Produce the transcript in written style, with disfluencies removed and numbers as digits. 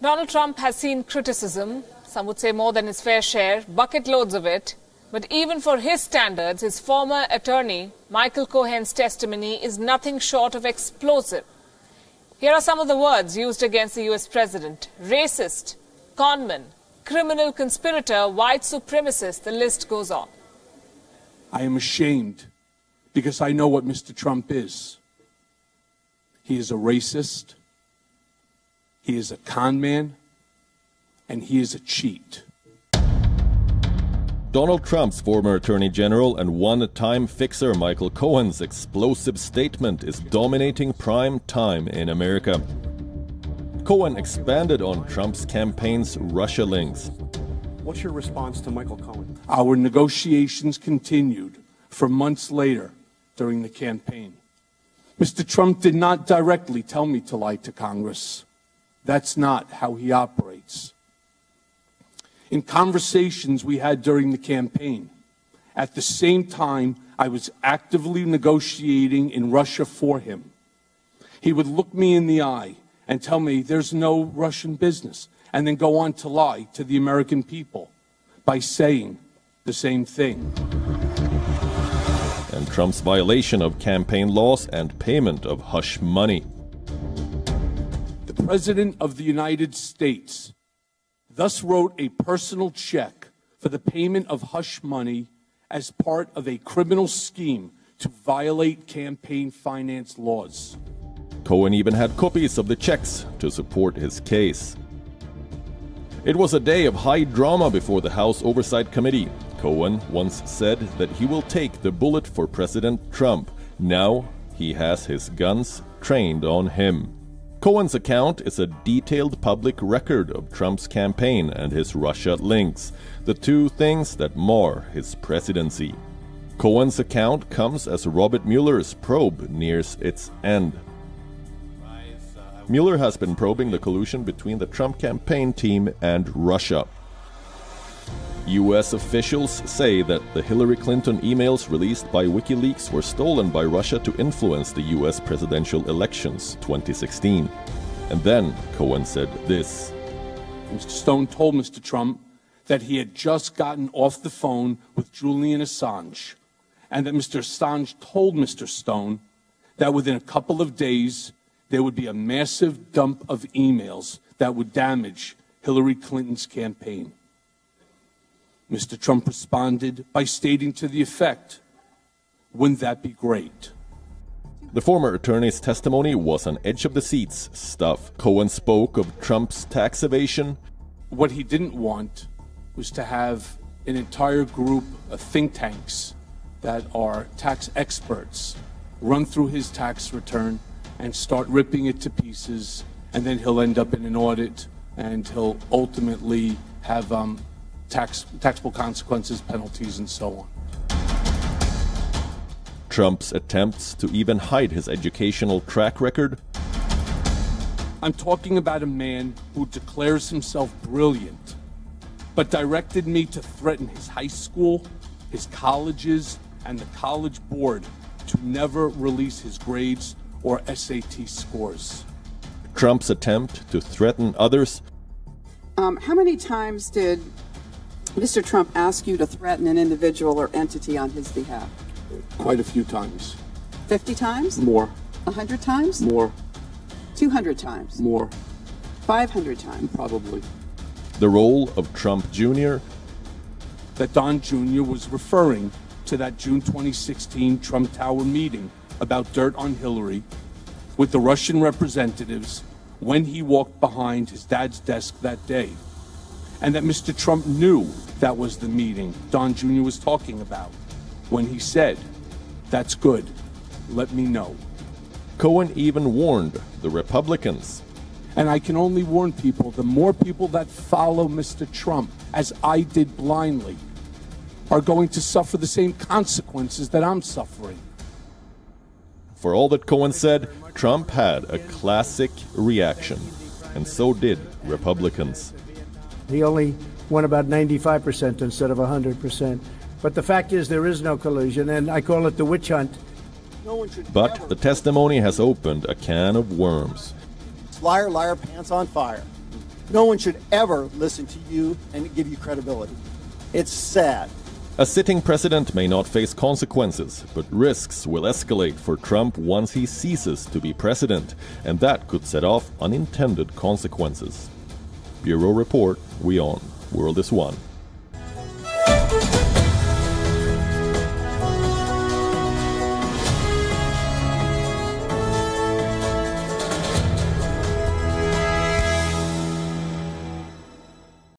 Donald Trump has seen criticism, some would say more than his fair share, bucket loads of it. But even for his standards, his former attorney, Michael Cohen's testimony is nothing short of explosive. Here are some of the words used against the US president: racist, conman, criminal conspirator, white supremacist, the list goes on. I am ashamed because I know what Mr. Trump is. He is a racist, he is a con man, and he is a cheat. Donald Trump's former Attorney General and one-time fixer Michael Cohen's explosive statement is dominating prime time in America. Cohen expanded on Trump's campaign's Russia links. What's your response to Michael Cohen? Our negotiations continued for months later during the campaign. Mr. Trump did not directly tell me to lie to Congress. That's not how he operates. In conversations we had during the campaign, at the same time I was actively negotiating in Russia for him, he would look me in the eye and tell me there's no Russian business, and then go on to lie to the American people by saying the same thing. And Trump's violation of campaign laws and payment of hush money. The President of the United States thus wrote a personal check for the payment of hush money as part of a criminal scheme to violate campaign finance laws. Cohen even had copies of the checks to support his case. It was a day of high drama before the House Oversight Committee. Cohen once said that he will take the bullet for President Trump. Now he has his guns trained on him. Cohen's account is a detailed public record of Trump's campaign and his Russia links, the two things that mar his presidency. Cohen's account comes as Robert Mueller's probe nears its end. Mueller has been probing the collusion between the Trump campaign team and Russia. US officials say that the Hillary Clinton emails released by WikiLeaks were stolen by Russia to influence the US presidential elections 2016. And then Cohen said this. Mr. Stone told Mr. Trump that he had just gotten off the phone with Julian Assange, and that Mr. Assange told Mr. Stone that within a couple of days there would be a massive dump of emails that would damage Hillary Clinton's campaign. Mr. Trump responded by stating to the effect, "Wouldn't that be great?" The former attorney's testimony was on edge-of-the-seats stuff. Cohen spoke of Trump's tax evasion. What he didn't want was to have an entire group of think tanks that are tax experts run through his tax return and start ripping it to pieces, and then he'll end up in an audit and he'll ultimately have taxable consequences, penalties, and so on. Trump's attempts to even hide his educational track record. I'm talking about a man who declares himself brilliant, but directed me to threaten his high school, his colleges, and the college board to never release his grades or SAT scores. Trump's attempt to threaten others. How many times did Mr. Trump ask you to threaten an individual or entity on his behalf? Quite a few times. 50 times? More. 100 times? More. 200 times? More. 500 times? Probably. The role of Trump Jr. That Don Jr. was referring to that June 2016 Trump Tower meeting about dirt on Hillary with the Russian representatives when he walked behind his dad's desk that day. And that Mr. Trump knew that was the meeting Don Jr. was talking about when he said, "That's good, let me know." Cohen even warned the Republicans. And I can only warn people, the more people that follow Mr. Trump, as I did blindly, are going to suffer the same consequences that I'm suffering. For all that Cohen said, Trump had a classic reaction, and so did Republicans. He only won about 95% instead of 100%. But the fact is there is no collusion, and I call it the witch hunt. But the testimony has opened a can of worms. Liar, liar, pants on fire. No one should ever listen to you and give you credibility. It's sad. A sitting president may not face consequences, but risks will escalate for Trump once he ceases to be president, and that could set off unintended consequences. Bureau Report, Wion, World is One.